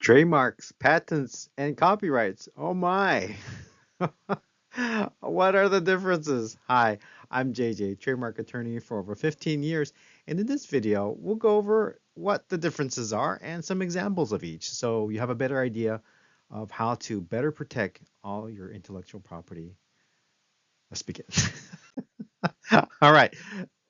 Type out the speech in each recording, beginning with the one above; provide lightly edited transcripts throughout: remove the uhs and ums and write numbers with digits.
Trademarks, patents, and copyrights. Oh my. What are the differences? Hi, I'm JJ, trademark attorney for over 15 years, and in this video, we'll go over what the differences are and some examples of each so you have a better idea of how to better protect all your intellectual property. Let's begin. All right,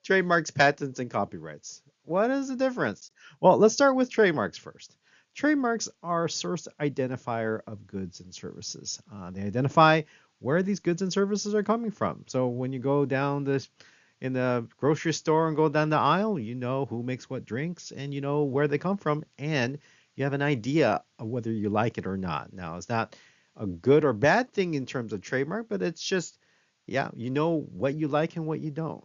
trademarks, patents, and copyrights. What is the difference? Well, let's start with trademarks first. Trademarks are a source identifier of goods and services. They identify where these goods and services are coming from. So when you go down this in the grocery store and go down the aisle, you know who makes what drinks and you know where they come from, and you have an idea of whether you like it or not. Now, it's not a good or bad thing in terms of trademark, but it's just yeah, you know what you like and what you don't.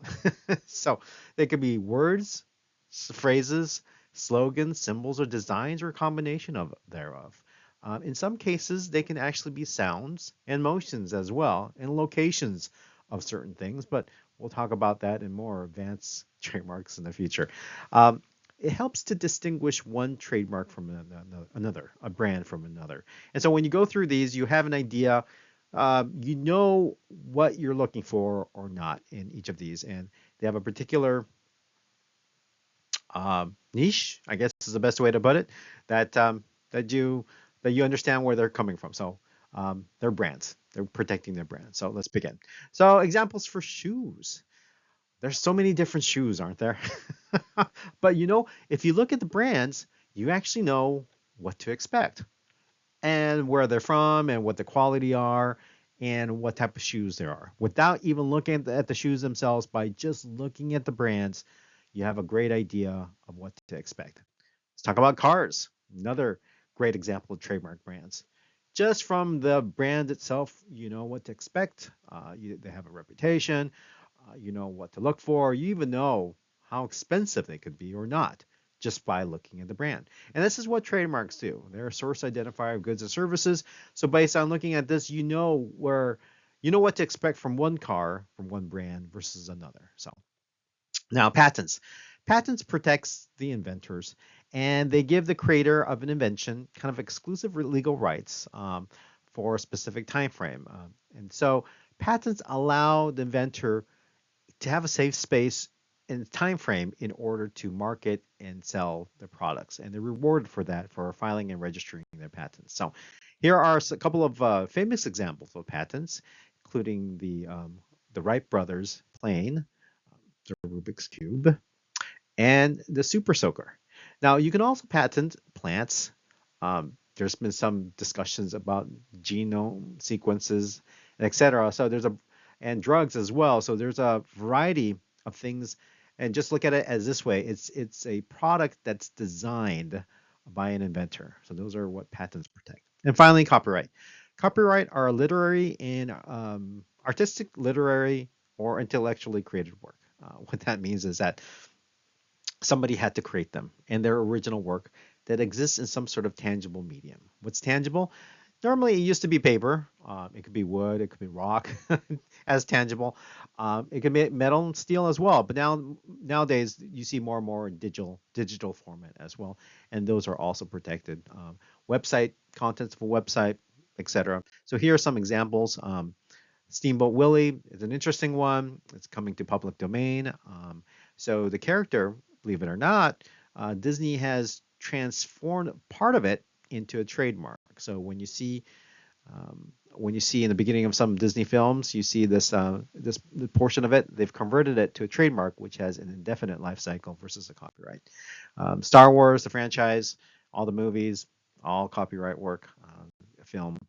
So they could be words, phrases, slogans, symbols, or designs, or a combination of thereof. In some cases, they can actually be sounds and motions as well, and locations of certain things, but we'll talk about that in more advanced trademarks in the future. Um, it helps to distinguish one trademark from another, a brand from another. And so when you go through these, you have an idea, you know what you're looking for or not in each of these, and they have a particular niche, I guess is the best way to put it, that that you that you understand where they're coming from. So they're brands. They're protecting their brand. So let's begin. So examples for shoes. There's so many different shoes, aren't there? But you know, if you look at the brands, you actually know what to expect and where they're from and what the quality are and what type of shoes there are. Without even looking at the shoes themselves, by just looking at the brands, you have a great idea of what to expect. Let's talk about cars. Another great example of trademark brands. Just from the brand itself, you know what to expect. They have a reputation. You know what to look for. You even know how expensive they could be or not just by looking at the brand. And this is what trademarks do. They're a source identifier of goods and services. So based on looking at this, you know what to expect from one car from one brand versus another. So now patents. Patents protects the inventors and they give the creator of an invention kind of exclusive legal rights for a specific time frame. And so patents allow the inventor to have a safe space and time frame in order to market and sell their products, and they're rewarded for that for filing and registering their patents. So here are a couple of famous examples of patents, including the Wright brothers plane, the Rubik's cube, and the Super Soaker. Now you can also patent plants. There's been some discussions about genome sequences, etc. So there's a and drugs as well. So there's a variety of things. And just look at it as this way: it's a product that's designed by an inventor. So those are what patents protect. And finally, copyright. Copyright are literary and artistic, literary, or intellectually created work. What that means is that somebody had to create them and their original work that exists in some sort of tangible medium. What's tangible? Normally, it used to be paper. It could be wood. It could be rock, as tangible. It could be metal and steel as well. But nowadays, you see more and more in digital format as well, and those are also protected. Website contents of a website, etc. So here are some examples. Steamboat Willie is an interesting one. It's coming to public domain. So the character, believe it or not, Disney has transformed part of it into a trademark. So when you see in the beginning of some Disney films, you see this portion of it, they've converted it to a trademark, which has an indefinite life cycle versus a copyright. Star Wars, the franchise, all the movies, all copyright work, film,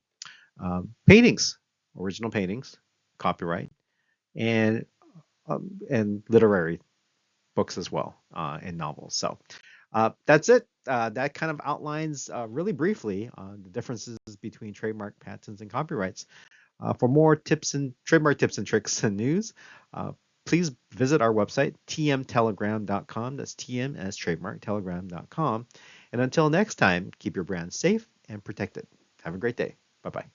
paintings, original paintings, copyright, and literary books as well, and novels. So that's it. That kind of outlines really briefly the differences between trademark, patents, and copyrights. For more tips and trademark tips and tricks and news, please visit our website, tmtelegram.com. That's TM as trademark, telegram.com. And until next time, keep your brand safe and protected. Have a great day. Bye bye.